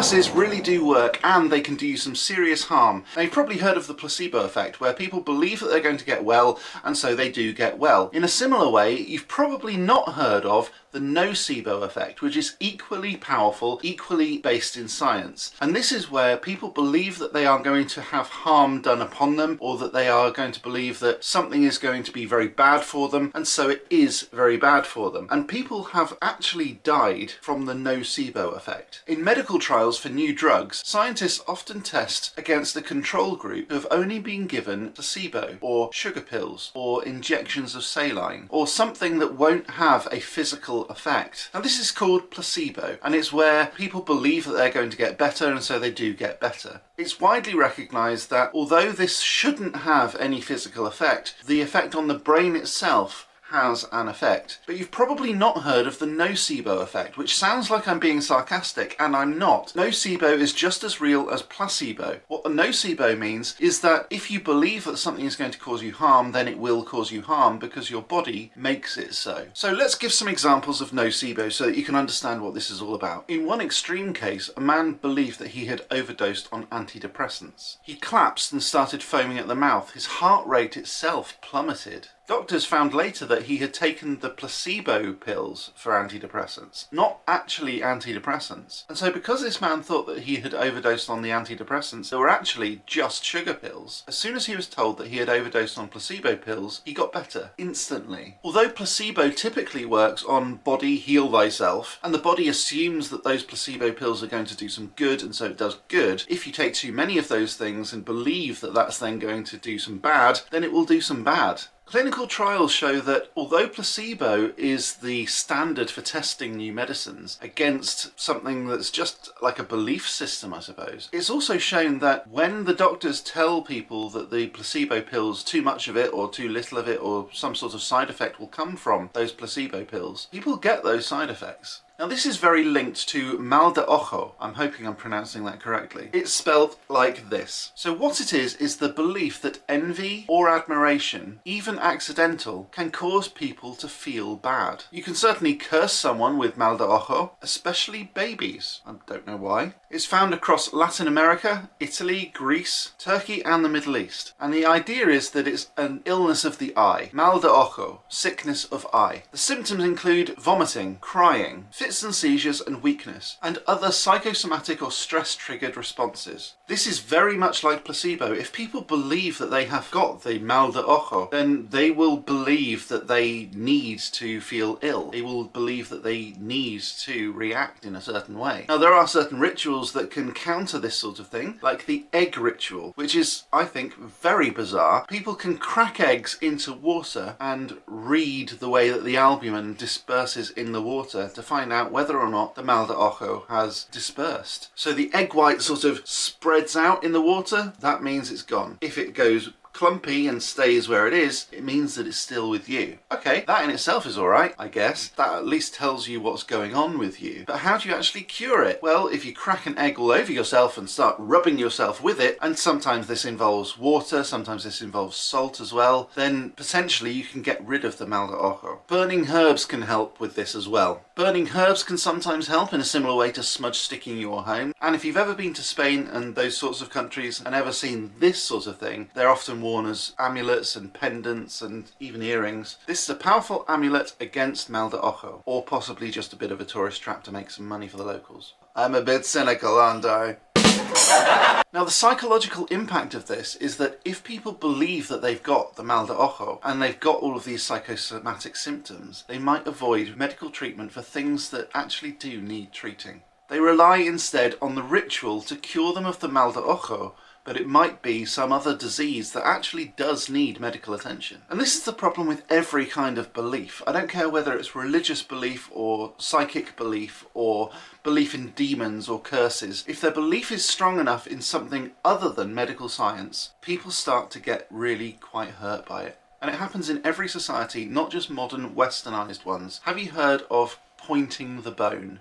Curses really do work, and they can do you some serious harm. Now, you've probably heard of the placebo effect, where people believe that they're going to get well, and so they do get well. In a similar way, you've probably not heard of the nocebo effect, which is equally powerful, equally based in science. And this is where people believe that they are going to have harm done upon them, or that they are going to believe that something is going to be very bad for them, and so it is very bad for them. And people have actually died from the nocebo effect. In medical trials for new drugs, scientists often test against a control group who have only been given placebo, or sugar pills, or injections of saline, or something that won't have a physical effect. Now, this is called placebo, and it's where people believe that they're going to get better, and so they do get better. It's widely recognised that although this shouldn't have any physical effect, the effect on the brain itself has an effect. But you've probably not heard of the nocebo effect, which sounds like I'm being sarcastic, and I'm not. Nocebo is just as real as placebo. What the nocebo means is that if you believe that something is going to cause you harm, then it will cause you harm because your body makes it so. So let's give some examples of nocebo so that you can understand what this is all about. In one extreme case, a man believed that he had overdosed on antidepressants. He collapsed and started foaming at the mouth. His heart rate itself plummeted. Doctors found later that he had taken the placebo pills for antidepressants, not actually antidepressants. And so because this man thought that he had overdosed on the antidepressants, they were actually just sugar pills. As soon as he was told that he had overdosed on placebo pills, he got better instantly. Although placebo typically works on body heal thyself, and the body assumes that those placebo pills are going to do some good, and so it does good, if you take too many of those things and believe that that's then going to do some bad, then it will do some bad. Clinical trials show that although placebo is the standard for testing new medicines against something that's just like a belief system, I suppose, it's also shown that when the doctors tell people that the placebo pills, too much of it or too little of it, or some sort of side effect will come from those placebo pills, people get those side effects. Now, this is very linked to Mal de Ojo. I'm hoping I'm pronouncing that correctly. It's spelled like this. So what it is the belief that envy or admiration, even accidental, can cause people to feel bad. You can certainly curse someone with Mal de Ojo, especially babies. I don't know why. It's found across Latin America, Italy, Greece, Turkey and the Middle East. And the idea is that it's an illness of the eye. Mal de Ojo, sickness of eye. The symptoms include vomiting, crying, fits and seizures and weakness, and other psychosomatic or stress-triggered responses. This is very much like placebo. If people believe that they have got the Mal de Ojo, then they will believe that they need to feel ill. They will believe that they need to react in a certain way. Now, there are certain rituals that can counter this sort of thing, like the egg ritual, which is, I think, very bizarre. People can crack eggs into water and read the way that the albumin disperses in the water to find out whether or not the Mal de Ojo has dispersed. So the egg white sort of spreads out in the water. That means it's gone. If it goes clumpy and stays where it is, it means that it's still with you. Okay, that in itself is alright, I guess. That at least tells you what's going on with you. But how do you actually cure it? Well, if you crack an egg all over yourself and start rubbing yourself with it, and sometimes this involves water, sometimes this involves salt as well, then potentially you can get rid of the Mal de Ojo. Burning herbs can help with this as well. Burning herbs can sometimes help in a similar way to smudge sticking your home. And if you've ever been to Spain and those sorts of countries and ever seen this sort of thing, they're often worn as amulets and pendants and even earrings. This is a powerful amulet against Mal de Ojo, or possibly just a bit of a tourist trap to make some money for the locals. I'm a bit cynical, aren't I? Now, the psychological impact of this is that if people believe that they've got the Mal de Ojo and they've got all of these psychosomatic symptoms, they might avoid medical treatment for things that actually do need treating. They rely instead on the ritual to cure them of the Mal de Ojo, but it might be some other disease that actually does need medical attention. And this is the problem with every kind of belief. I don't care whether it's religious belief or psychic belief or belief in demons or curses. If their belief is strong enough in something other than medical science, people start to get really quite hurt by it. And it happens in every society, not just modern westernized ones. Have you heard of pointing the bone?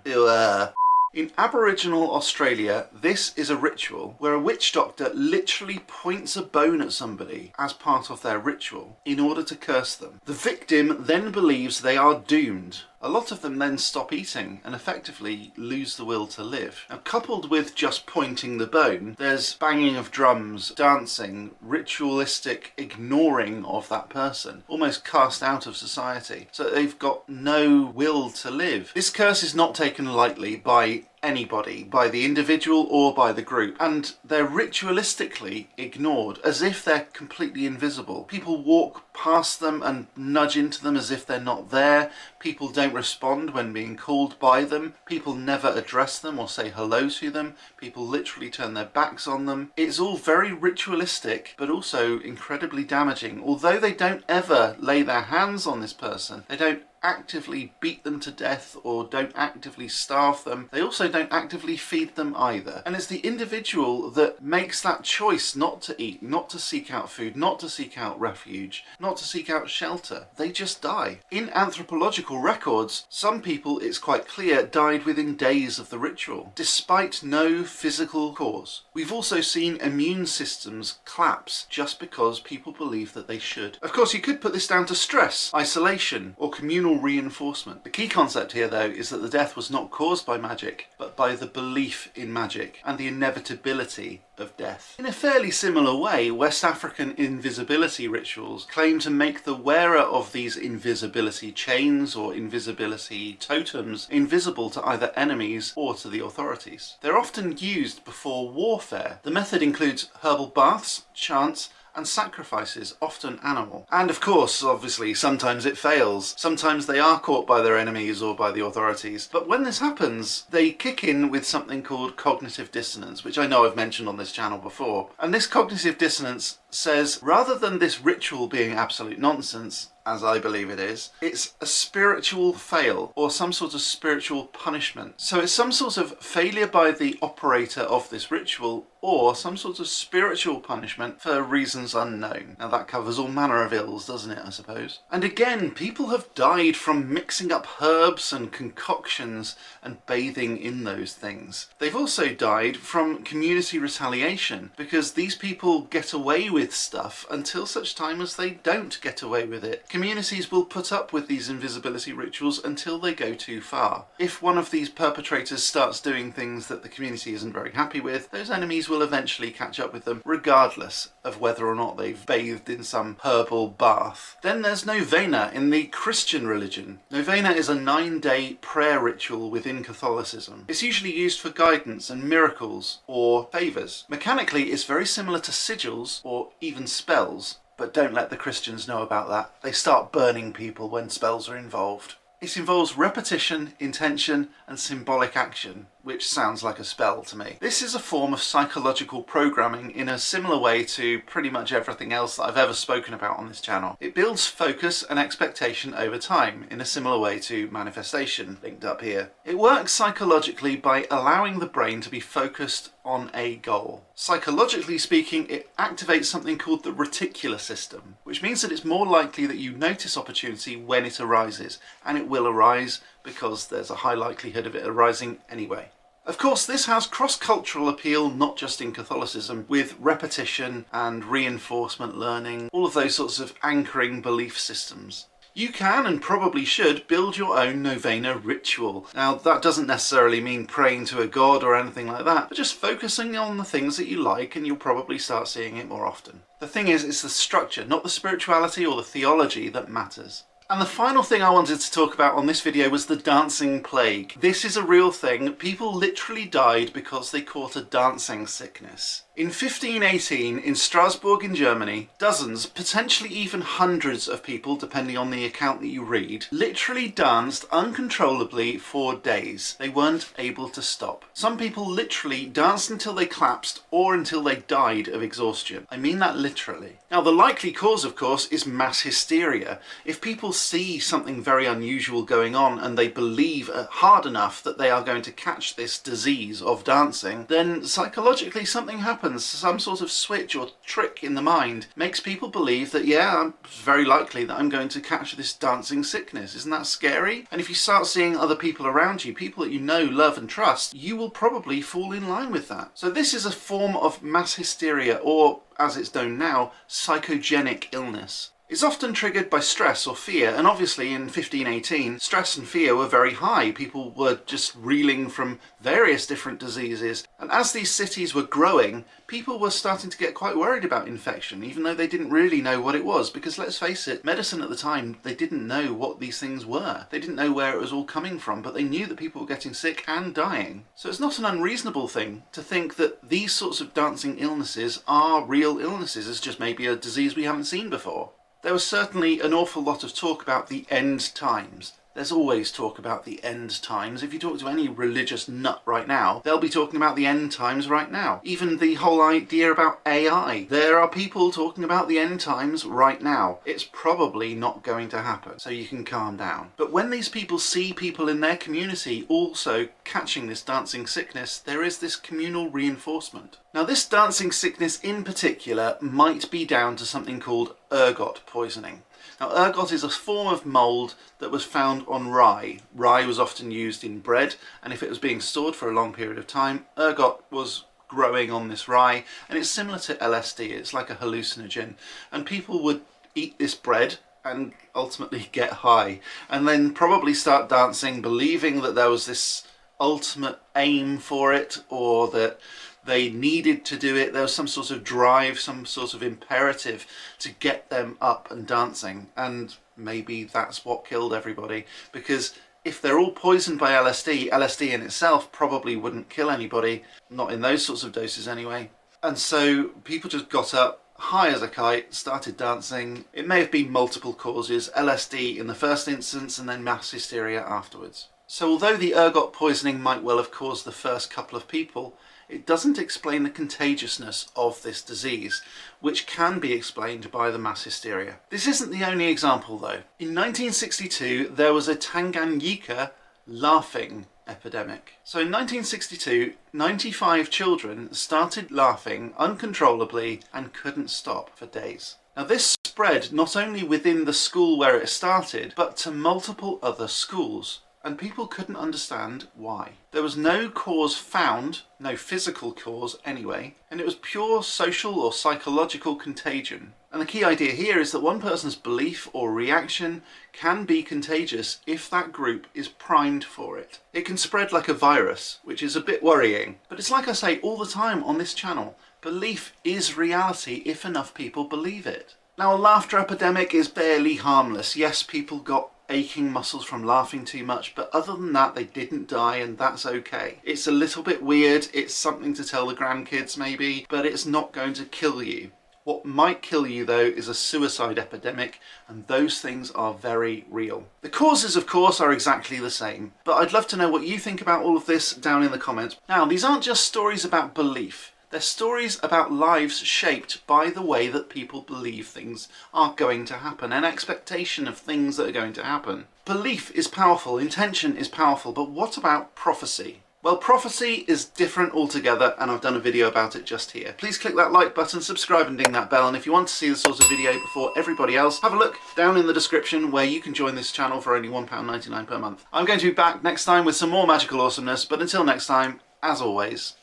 In Aboriginal Australia, this is a ritual where a witch doctor literally points a bone at somebody as part of their ritual in order to curse them. The victim then believes they are doomed, a lot of them then stop eating and effectively lose the will to live. Now, coupled with just pointing the bone, there's banging of drums, dancing, ritualistic ignoring of that person, almost cast out of society, so they've got no will to live. This curse is not taken lightly by anybody, by the individual or by the group, and they're ritualistically ignored as if they're completely invisible. People walk past them and nudge into them as if they're not there. People don't respond when being called by them. People never address them or say hello to them. People literally turn their backs on them. It's all very ritualistic, but also incredibly damaging. Although they don't ever lay their hands on this person, they don't actively beat them to death or don't actively starve them, they also don't actively feed them either. And it's the individual that makes that choice not to eat, not to seek out food, not to seek out refuge, not to seek out shelter. They just die. In anthropological records, some people, it's quite clear, died within days of the ritual, despite no physical cause. We've also seen immune systems collapse just because people believe that they should. Of course, you could put this down to stress, isolation, or communal reinforcement. The key concept here, though, is that the death was not caused by magic, but by the belief in magic and the inevitability of death. In a fairly similar way, West African invisibility rituals claim to make the wearer of these invisibility chains or invisibility totems invisible to either enemies or to the authorities. They're often used before warfare. The method includes herbal baths, chants, and sacrifices, often animal. And of course, obviously, sometimes it fails. Sometimes they are caught by their enemies or by the authorities. But when this happens, they kick in with something called cognitive dissonance, which I know I've mentioned on this channel before. And this cognitive dissonance says, rather than this ritual being absolute nonsense, as I believe it is, it's a spiritual fail or some sort of spiritual punishment. So it's some sort of failure by the operator of this ritual or some sort of spiritual punishment for reasons unknown. Now that covers all manner of ills, doesn't it, I suppose? And again, people have died from mixing up herbs and concoctions and bathing in those things. They've also died from community retaliation because these people get away with stuff until such time as they don't get away with it. Communities will put up with these invisibility rituals until they go too far. If one of these perpetrators starts doing things that the community isn't very happy with, those enemies will eventually catch up with them, regardless of whether or not they've bathed in some herbal bath. Then there's novena in the Christian religion. Novena is a 9-day prayer ritual within Catholicism. It's usually used for guidance and miracles or favours. Mechanically, it's very similar to sigils or even spells, but don't let the Christians know about that. They start burning people when spells are involved. It involves repetition, intention, and symbolic action, which sounds like a spell to me. This is a form of psychological programming in a similar way to pretty much everything else that I've ever spoken about on this channel. It builds focus and expectation over time in a similar way to manifestation, linked up here. It works psychologically by allowing the brain to be focused on a goal. Psychologically speaking, it activates something called the reticular system, which means that it's more likely that you notice opportunity when it arises, and it will arise because there's a high likelihood of it arising anyway. Of course, this has cross-cultural appeal, not just in Catholicism, with repetition and reinforcement learning, all of those sorts of anchoring belief systems. You can and probably should build your own novena ritual. Now, that doesn't necessarily mean praying to a god or anything like that, but just focusing on the things that you like and you'll probably start seeing it more often. The thing is, it's the structure, not the spirituality or the theology that matters. And the final thing I wanted to talk about on this video was the dancing plague. This is a real thing. People literally died because they caught a dancing sickness. In 1518, in Strasbourg in Germany, dozens, potentially even hundreds of people, depending on the account that you read, literally danced uncontrollably for days. They weren't able to stop. Some people literally danced until they collapsed or until they died of exhaustion. I mean that literally. Now, the likely cause, of course, is mass hysteria. If people see something very unusual going on and they believe hard enough that they are going to catch this disease of dancing, then psychologically something happens. Some sort of switch or trick in the mind makes people believe that, yeah, it's very likely that I'm going to catch this dancing sickness. Isn't that scary? And if you start seeing other people around you, people that you know, love and trust, you will probably fall in line with that. So this is a form of mass hysteria, or as it's known now, psychogenic illness. is often triggered by stress or fear, and obviously in 1518 stress and fear were very high. People were just reeling from various different diseases, and as these cities were growing, people were starting to get quite worried about infection, even though they didn't really know what it was, because let's face it, medicine at the time, they didn't know what these things were. They didn't know where it was all coming from, but they knew that people were getting sick and dying. So it's not an unreasonable thing to think that these sorts of dancing illnesses are real illnesses. It's just maybe a disease we haven't seen before. There was certainly an awful lot of talk about the end times. There's always talk about the end times. If you talk to any religious nut right now, they'll be talking about the end times right now. Even the whole idea about AI. There are people talking about the end times right now. It's probably not going to happen, so you can calm down. But when these people see people in their community also catching this dancing sickness, there is this communal reinforcement. Now, this dancing sickness in particular might be down to something called ergot poisoning. Now, ergot is a form of mould that was found on rye. Rye was often used in bread, and if it was being stored for a long period of time, ergot was growing on this rye, and it's similar to LSD. It's like a hallucinogen, and people would eat this bread and ultimately get high, and then probably start dancing, believing that there was this ultimate aim for it, or that they needed to do it. There was some sort of drive, some sort of imperative to get them up and dancing, and maybe that's what killed everybody, because if they're all poisoned by LSD, LSD in itself probably wouldn't kill anybody, not in those sorts of doses anyway. And so people just got up, high as a kite, started dancing. It may have been multiple causes, LSD in the first instance and then mass hysteria afterwards. So although the ergot poisoning might well have caused the first couple of people, it doesn't explain the contagiousness of this disease, which can be explained by the mass hysteria. This isn't the only example though. In 1962 there was a Tanganyika laughing epidemic. So in 1962, 95 children started laughing uncontrollably and couldn't stop for days. Now this spread not only within the school where it started, but to multiple other schools. And people couldn't understand why. There was no cause found, no physical cause anyway, and it was pure social or psychological contagion. And the key idea here is that one person's belief or reaction can be contagious if that group is primed for it. It can spread like a virus, which is a bit worrying. But it's like I say all the time on this channel, belief is reality if enough people believe it. Now, a laughter epidemic is barely harmless. Yes, people got aching muscles from laughing too much, but other than that they didn't die, and that's okay. It's a little bit weird, it's something to tell the grandkids maybe, but it's not going to kill you. What might kill you though is a suicide epidemic, and those things are very real. The causes of course are exactly the same, but I'd love to know what you think about all of this down in the comments. Now, these aren't just stories about belief. They're stories about lives shaped by the way that people believe things are going to happen, an expectation of things that are going to happen. Belief is powerful, intention is powerful, but what about prophecy? Well, prophecy is different altogether, and I've done a video about it just here. Please click that like button, subscribe and ding that bell, and if you want to see this sort of video before everybody else, have a look down in the description where you can join this channel for only £1.99 per month. I'm going to be back next time with some more magical awesomeness, but until next time, as always,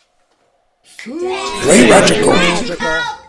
Play magical.